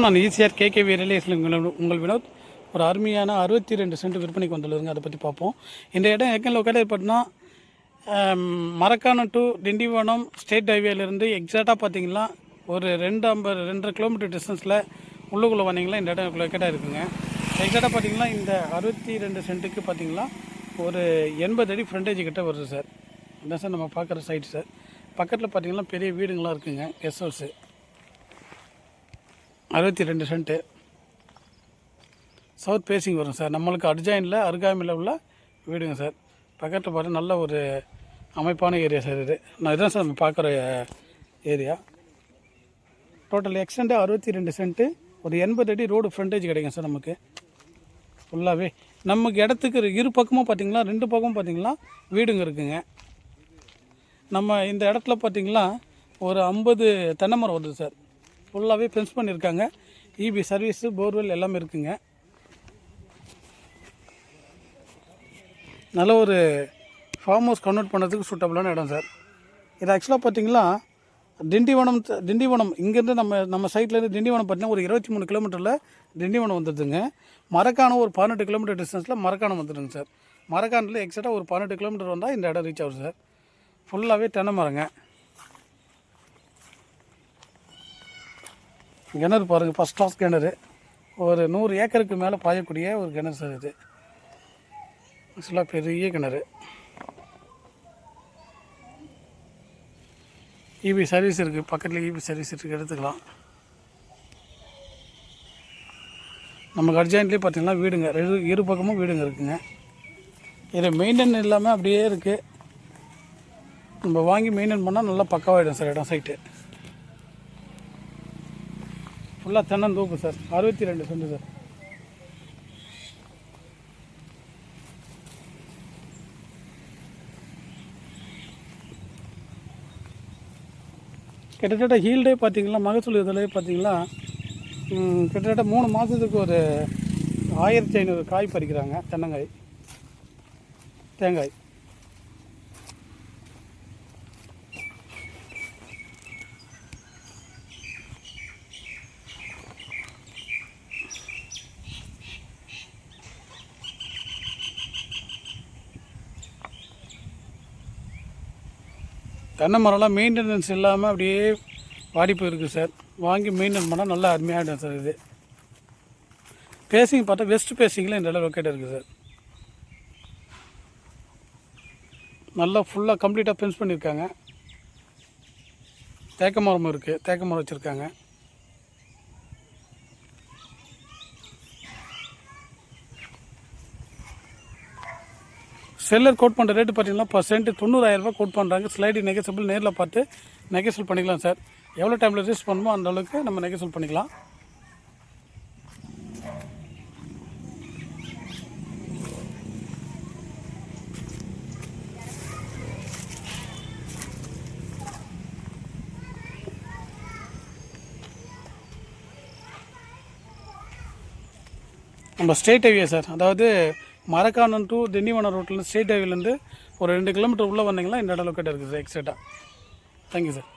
நான் ECR KKV real உங்கள் வினோத். ஒரு அருமையான 62 சென்ட் விற்பனைக்கு வந்துள்ளதுங்க. அதை பற்றி பார்ப்போம். இந்த இடம் எங்கே லொக்கேட் பார்த்தீங்கன்னா மரக்காணம் டு திண்டிவனம் ஸ்டேட் ஹைவேலேருந்து எக்ஸாக்டாக பார்த்தீங்கன்னா ஒரு 2.5 கிலோமீட்டர் டிஸ்டன்ஸில் உள்ளுக்குள்ளே வந்தீங்கன்னா இந்த இடம் லொக்கேட்டாக இருக்குங்க. எக்ஸாக்டாக பார்த்தீங்கன்னா இந்த 62 சென்ட்டுக்கு பார்த்தீங்கன்னா ஒரு 80 அடி ஃப்ரண்டேஜ் கிட்ட வருது சார். இதான் சார் நம்ம பார்க்குற சைட் சார். பக்கத்தில் பார்த்தீங்கன்னா பெரிய வீடுங்களாம் இருக்குங்க. Guest house 62 cent south facing வரும் சார். நம்மளுக்கு அர்ஜாயினில் அருகாமையில் உள்ள வீடுங்க சார். பக்கத்தில் பார்த்து நல்ல ஒரு அமைப்பான ஏரியா சார். நான் இதுதான் சார் நம்ம பார்க்குற ஏரியா. டோட்டல் எக்ஸ்டெண்டு 62 சென்ட்டு, ஒரு 80 அடி ரோடு ஃப்ரண்டேஜ் கிடைக்கும் சார் நமக்கு ஃபுல்லாகவே. நமக்கு இடத்துக்கு இரு பக்கமும் பார்த்திங்கன்னா 2 பக்கமும் பார்த்திங்கன்னா வீடுங்க இருக்குங்க. நம்ம இந்த இடத்துல பார்த்திங்கன்னா ஒரு 50 தென்னை மரம் வருது சார். ஃபுல்லாகவே ஃபென்ஸ் பண்ணியிருக்காங்க. இபி சர்வீஸு, போர்வெல் எல்லாமே இருக்குங்க. நல்ல ஒரு ஃபார்ம் ஹவுஸ் கன்வெர்ட் பண்ணுறதுக்கு சூட்டபுளான இடம் சார். இது ஆக்சுவலாக பார்த்திங்கன்னா திண்டிவனம் இங்கேருந்து நம்ம சைட்லேருந்து திண்டிவனம் பார்த்திங்கன்னா ஒரு 23 கிலோமீட்டரில் திண்டிவனம் வந்துடுதுங்க. மரக்காணம் ஒரு 18 கிலோமீட்டர் டிஸ்டன்ஸில் மரக்காணம் வந்துடுங்க சார். மரக்காணத்தில் எக்ஸாக்டாக ஒரு 18 கிலோமீட்டர் வந்தால் இந்த இடம் ரீச் ஆகுது சார். ஃபுல்லாகவே தென்னை மரங்க. கிணறு பாருங்கள், ஃபஸ்ட் கிளாஸ் கிணறு. ஒரு 100 ஏக்கருக்கு மேலே பாயக்கூடிய ஒரு கிணறு சார் இது. ஆக்சுவலாக பெரிய கிணறு. இபி சர்வீஸ் இருக்குது, பக்கத்தில் இபி சர்வீஸ் இருக்குது, எடுத்துக்கலாம். நமக்கு அர்ஜென்ட்லேயே பார்த்திங்கன்னா வீடுங்க இரு பக்கமும் வீடுங்க இருக்குங்க. இதை மெயின்டைன் இல்லாமல் அப்படியே இருக்குது. நம்ம வாங்கி மெயின்டைன் பண்ணால் நல்லா பக்காவாகிடும் சார் இடம் சைட்டு. ஃபுல்லாக தென்னந்தோப்பு சார். 62 send sir. கிட்டத்தட்ட ஹீல்டே பார்த்திங்கன்னா மகசூல் இதிலே பார்த்திங்கன்னா கிட்டத்தட்ட 3 மாதத்துக்கு ஒரு 1500 காய் பறிக்கிறாங்க. தென்னங்காய், தேங்காய். தென்னை மரம்லாம் மெயின்டெனன்ஸ் இல்லாமல் அப்படியே வாடி போயிருக்குது சார். வாங்கி மெயின்டைன் பண்ணால் நல்லா அருமையாகிடும் சார். இது பேசிங் பார்த்தா வெஸ்ட் பேசிங்கில் இந்த இடம் லொக்கேட் இருக்குது சார். நல்லா ஃபுல்லாக கம்ப்ளீட்டாக ஃபென்ஸ் பண்ணியிருக்காங்க. தேக்க மரம் இருக்குது, தேக்க மரம் வச்சுருக்காங்க. செல்லர் கோட் பண்ணுற ரேட்டு பார்த்தீங்கன்னா % 90,000 ரூபா கோட் பண்ணுறாங்க. ஸ்லைடு நெகசபிள், நேரில் பார்த்து நெகசபிள் பண்ணிக்கலாம் சார். எவ்வளோ டைமில் ரிஜிஸ்டர் பண்ணுமோ அந்த அளவுக்கு நம்ம நெகசபிள் பண்ணிக்கலாம். நம்ம ஸ்டேட் ஹைவே சார். அதாவது மரக்காணம் டு திண்டிவனம் ரோட்டில் ஸ்டேட் ஹைவேலேருந்து ஒரு 2 கிலோமீட்டர் உள்ளே வந்தீங்கன்னா இந்த இடம் லொக்கேட் இருக்குது சார். எக்ஸாக்டாக. Thank you sir.